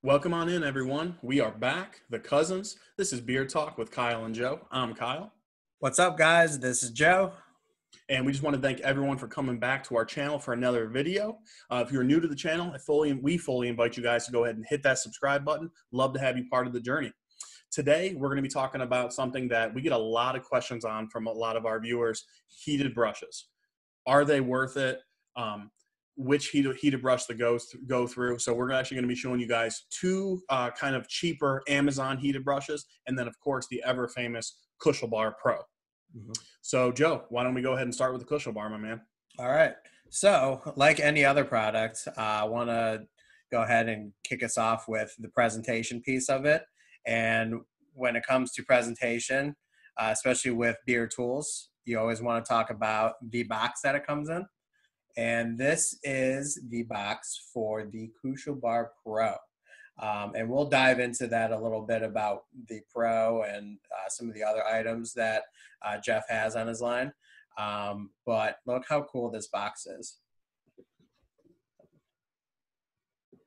Welcome on in, everyone. We are back, the cousins. This is Beer Talk with Kyle and Joe. I'm Kyle, What's up, guys? This is Joe. and we just want to thank everyone for coming back to our channel for another video. If you're new to the channel, we fully invite you guys to go ahead and hit that subscribe button. Love to have you part of the journey. Today, we're going to be talking about something that we get a lot of questions on from a lot of our viewers: heated brushes. Are they worth it? Which heated brush to go through. So we're actually going to be showing you guys two kind of cheaper Amazon heated brushes, and then of course the ever famous Kuschelbar Pro. So Joe, why don't we go ahead and start with the Kuschelbar, my man? All right. So, like any other product, I want to go ahead and kick us off with the presentation piece of it. And when it comes to presentation, especially with beer tools, you always want to talk about the box that it comes in. And this is the box for the Kuschelbar Pro. And we'll dive into that a little bit about the Pro and some of the other items that Jeff has on his line. But look how cool this box is.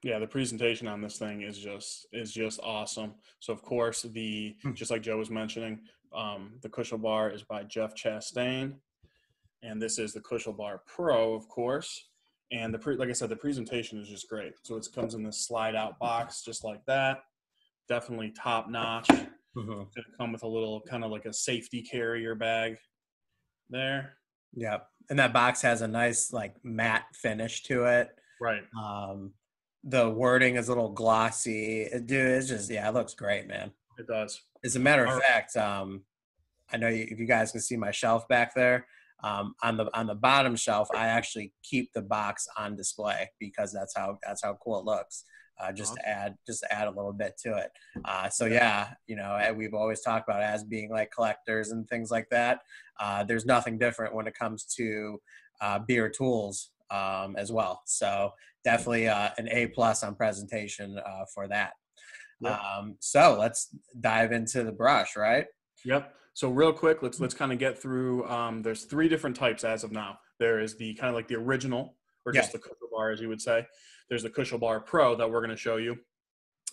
Yeah, the presentation on this thing is just awesome. So of course, just like Joe was mentioning, the Kuschelbar is by Jeff Chastain. And this is the Kuschelbar Pro, of course. And like I said, the presentation is just great. So it comes in this slide-out box just like that. Definitely top-notch. It's going to come with a little kind of like a safety carrier bag there. Yep. And that box has a nice like matte finish to it. Right. The wording is a little glossy. It's just, it looks great, man. It does. As a matter of fact, I know if you guys can see my shelf back there. On the bottom shelf, I actually keep the box on display because that's how cool it looks. Just to add a little bit to it. We've always talked about it as being like collectors and things like that. There's nothing different when it comes to beer tools as well. So definitely an A+ on presentation for that. Yep. So let's dive into the brush, right? Yep. So real quick, let's kind of get through. There's three different types as of now. There is the kind of like the original, or just the Kuschelbar, as you would say. There's the Kuschelbar Pro that we're going to show you.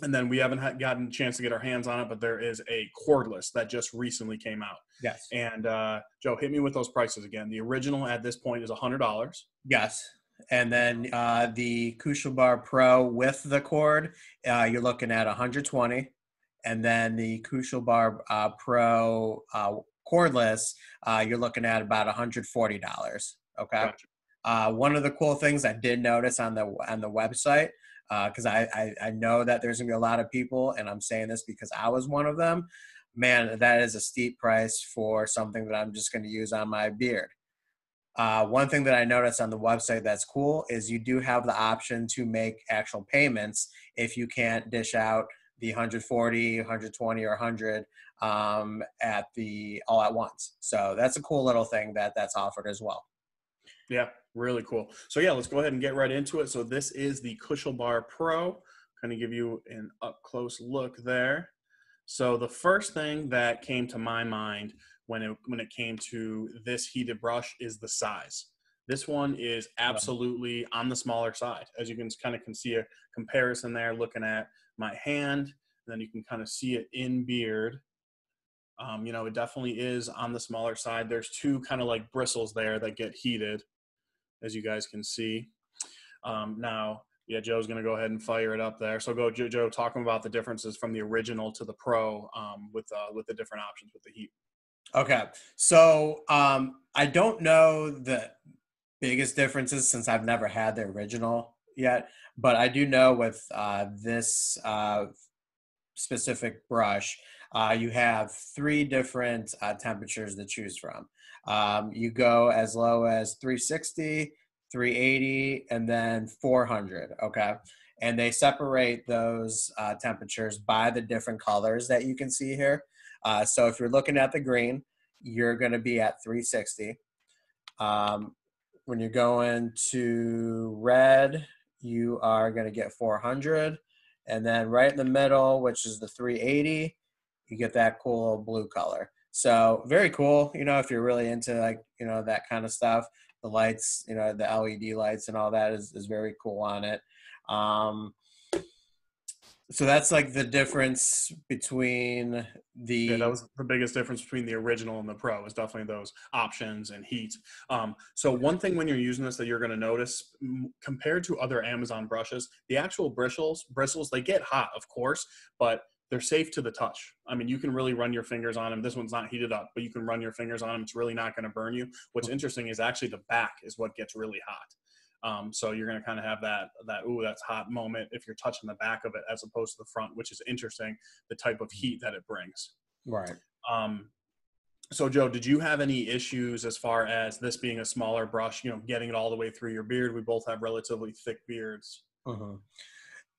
And then we haven't gotten a chance to get our hands on it, but there is a cordless that just recently came out. Yes. And Joe, hit me with those prices again. The original at this point is $100. Yes. And then the Kuschelbar Pro with the cord, you're looking at $120. And then the Kuschelbar Pro cordless, you're looking at about $140. Okay. Gotcha. One of the cool things I did notice on the website, because I know that there's gonna be a lot of people, and I'm saying this because I was one of them. Man, that is a steep price for something that I'm just going to use on my beard. One thing that I noticed on the website that's cool is you do have the option to make actual payments if you can't dish out the 140, 120, or 100 all at once. So that's a cool little thing that's offered as well. Yeah, really cool. So yeah, let's go ahead and get right into it. So this is the Kuschelbar Pro. Kind of give you an up close look there. So the first thing that came to my mind when it came to this heated brush is the size. This one is absolutely on the smaller side. As you can see a comparison there, looking at my hand, and then you can kind of see it in beard. It definitely is on the smaller side. There's two kind of like bristles there that get heated, as you guys can see. Joe's going to go ahead and fire it up there. So go, Joe, talking about the differences from the original to the Pro with the different options with the heat. Okay. So I don't know the biggest differences since I've never had the original yet, but I do know with this specific brush, you have three different temperatures to choose from. You go as low as 360, 380, and then 400, okay? And they separate those temperatures by the different colors that you can see here. So if you're looking at the green, you're going to be at 360. When you're going to red, you are going to get 400. And then right in the middle, which is the 380, you get that cool blue color. So very cool, if you're really into that kind of stuff. The lights, the LED lights and all that is very cool on it. So that's like the difference between Yeah, that the. was the biggest difference between the original and the pro is definitely those options and heat. So one thing when you're using this that you're going to notice compared to other Amazon brushes, the actual bristles, they get hot, of course, but they're safe to the touch. I mean, you can really run your fingers on them. This one's not heated up, but you can run your fingers on them. It's really not going to burn you. What's interesting is actually the back is what gets really hot. So you're going to kind of have that ooh, that's hot moment if you're touching the back of it as opposed to the front, which is interesting, the type of heat that it brings. Right. Um, so Joe, did you have any issues as far as this being a smaller brush, getting it all the way through your beard? We both have relatively thick beards. Mhm.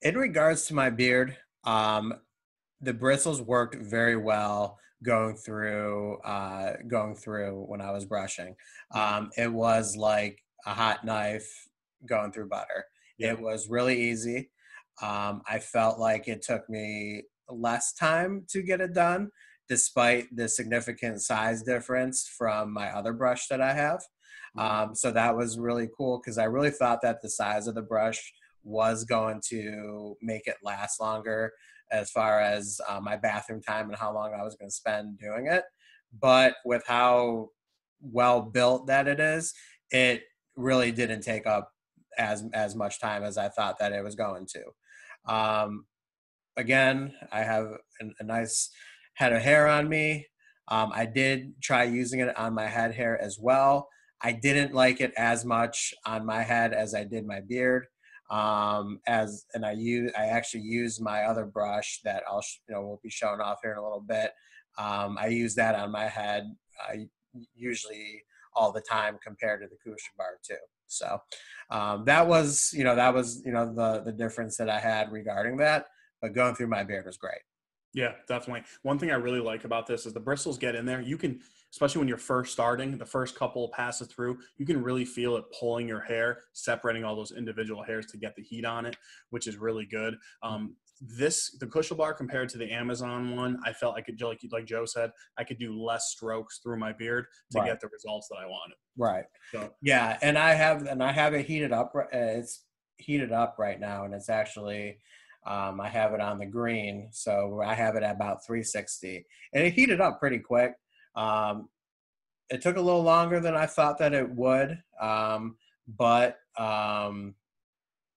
In regards to my beard, the bristles worked very well going through when I was brushing. It was like a hot knife going through butter. Yeah. It was really easy. I felt like it took me less time to get it done, despite the significant size difference from my other brush that I have. So that was really cool because I really thought that the size of the brush was going to make it last longer as far as my bathroom time and how long I was going to spend doing it. But with how well built that it is, it really didn't take up as much time as I thought that it was going to. Again, I have a nice head of hair on me. I did try using it on my head hair as well. I didn't like it as much on my head as I did my beard. I actually used my other brush that will be showing off here in a little bit. I use that on my head usually all the time compared to the Kuschelbar too. So that was the difference that I had regarding that. But going through my beard was great. Yeah, definitely. One thing I really like about this is the bristles get in there. You can, especially when you're first starting, the first couple passes through, you can really feel it pulling your hair, separating all those individual hairs to get the heat on it, which is really good. The Kuschelbar compared to the Amazon one, I felt I could, like Joe said, I could do less strokes through my beard to Right. get the results that I wanted. Right. So Yeah, and I have it heated up. It's heated up right now, and it's actually I have it on the green, so I have it at about 360, and it heated up pretty quick. It took a little longer than I thought that it would, but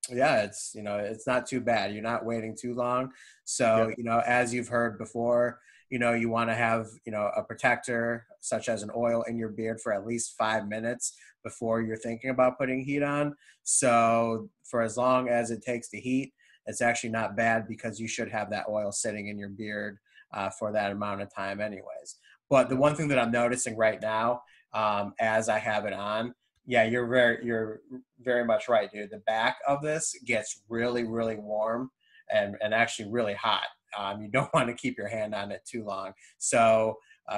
yeah, it's not too bad. You're not waiting too long. yeah, So, as you've heard before, you want to have, a protector such as an oil in your beard for at least 5 minutes before you're thinking about putting heat on. So for as long as it takes to heat, it's actually not bad because you should have that oil sitting in your beard for that amount of time anyways. But the one thing that I'm noticing right now, as I have it on, yeah, you're very much right, dude. The back of this gets really, really warm and actually really hot. You don't want to keep your hand on it too long. So,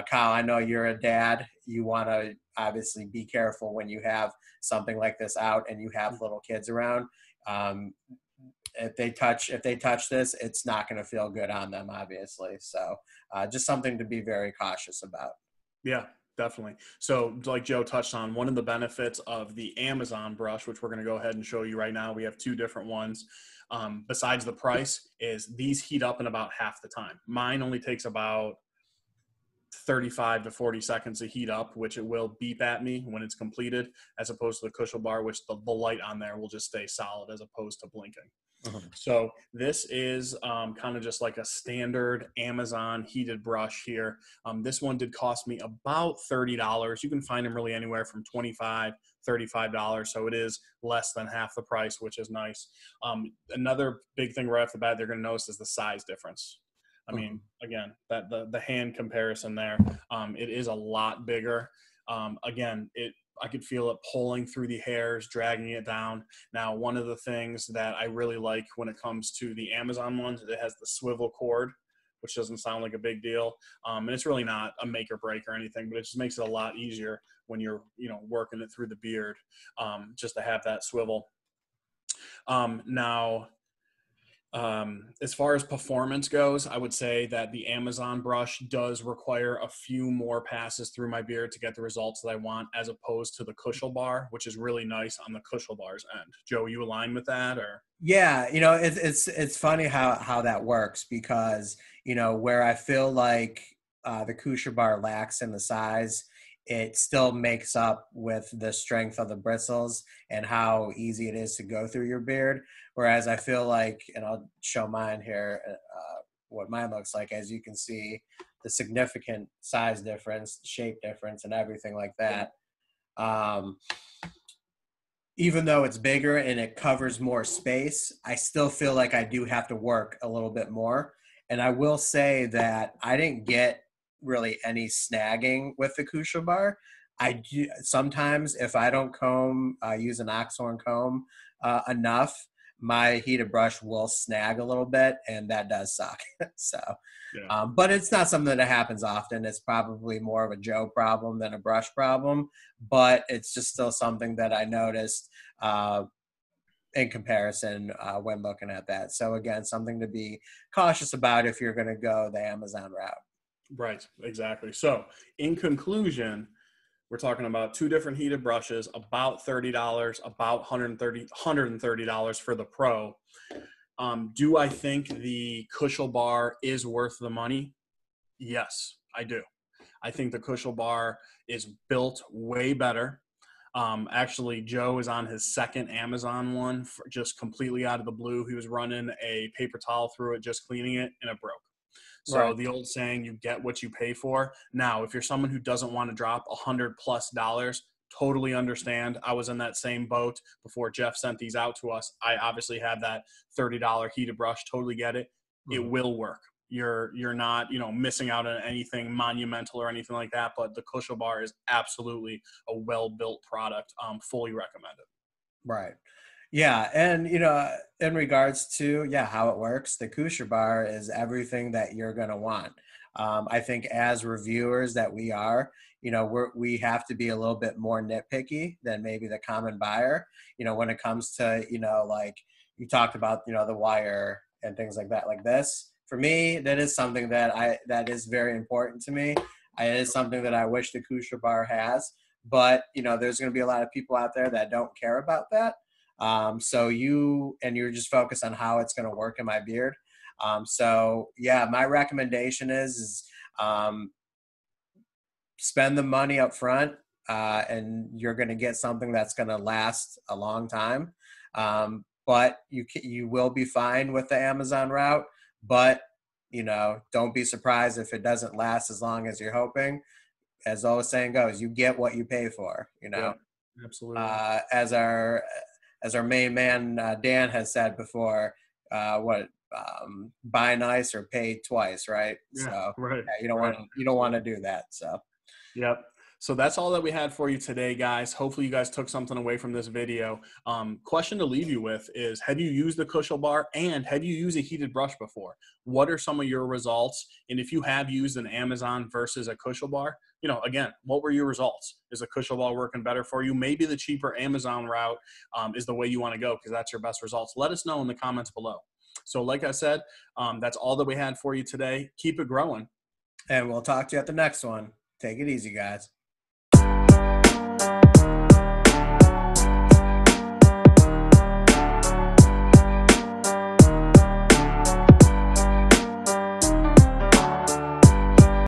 Kyle, I know you're a dad. You want to obviously be careful when you have something like this out and you have little kids around. Um, if they touch this, it's not going to feel good on them, obviously. So, just something to be very cautious about. yeah, definitely. So like Joe touched on, one of the benefits of the Amazon brush, which we're going to go ahead and show you right now, we have two different ones. Besides the price, is these heat up in about half the time. Mine only takes about 35 to 40 seconds to heat up, which it will beep at me when it's completed, as opposed to the Kuschelbar, which the light on there will just stay solid as opposed to blinking. Mhm. So this is kind of just like a standard Amazon heated brush here. This one did cost me about $30. You can find them really anywhere from $25, $35. So it is less than half the price, which is nice. Another big thing right off the bat they're going to notice is the size difference. I mean, again, that the hand comparison there, it is a lot bigger. Again, I could feel it pulling through the hairs, dragging it down. Now, one of the things that I really like when it comes to the Amazon ones, it has the swivel cord, which doesn't sound like a big deal. And it's really not a make or break or anything, but it just makes it a lot easier when you're, working it through the beard, just to have that swivel. Now, As far as performance goes, I would say that the Amazon brush does require a few more passes through my beard to get the results that I want, as opposed to the Kuschelbar, which is really nice on the Kuschelbar's end. Joe, you align with that, or? Yeah, it's funny how that works, because where I feel like the Kusha bar lacks in the size, it still makes up with the strength of the bristles and how easy it is to go through your beard. Whereas I feel like, and I'll show mine here, what mine looks like. As you can see, the significant size difference, shape difference, and everything like that. Even though it's bigger and it covers more space, I still feel like I do have to work a little bit more. And I will say that I didn't get really any snagging with the Kusha bar. I do sometimes, if I don't comb, use an oxhorn comb enough, my heated brush will snag a little bit, and that does suck. So, Yeah. but it's not something that happens often. It's probably more of a Joe problem than a brush problem, but it's just still something that I noticed in comparison when looking at that. So again, something to be cautious about if you're going to go the Amazon route. Right, exactly. So in conclusion, we're talking about two different heated brushes, about $30, about $130 for the Pro. Do I think the Kuschelbar is worth the money? Yes, I do. I think the Kuschelbar is built way better. Actually, Joe is on his second Amazon one, for just completely out of the blue. He was running a paper towel through it, just cleaning it, and it broke. So Right. the old saying, you get what you pay for. Now, if you're someone who doesn't want to drop $100+, totally understand. I was in that same boat before Jeff sent these out to us. I obviously had that $30 heated brush. Totally get it. It Mhm. will work. You're not, missing out on anything monumental or anything like that. But the Kuschelbar is absolutely a well-built product. Fully recommended. Right. Yeah, and in regards to how it works, the Kusha bar is everything that you're gonna want. I think as reviewers that we are, we have to be a little bit more nitpicky than maybe the common buyer. When it comes to like you talked about, the wire and things like that. Like this, for me, that is something that is very important to me. It is something that I wish the Kusha bar has, but there's going to be a lot of people out there that don't care about that. So you're just focused on how it's going to work in my beard. So yeah, my recommendation is spend the money up front, and you're going to get something that's going to last a long time. But you will be fine with the Amazon route, but don't be surprised if it doesn't last as long as you're hoping. As the old saying goes, you get what you pay for, Yeah, absolutely. as our main man Dan has said before, buy nice or pay twice, right? Yeah, So right. yeah, Right. you don't want to do that. So Yep. So that's all that we had for you today, guys. Hopefully you guys took something away from this video. Question to leave you with is, have you used the Kuschelbar, and have you used a heated brush before? What are some of your results? And if you have used an Amazon versus a Kuschelbar, again, what were your results? Is the Kuschelbar working better for you? Maybe the cheaper Amazon route is the way you want to go, because that's your best results. Let us know in the comments below. So like I said, that's all that we had for you today. Keep it growing. and we'll talk to you at the next one. Take it easy, guys.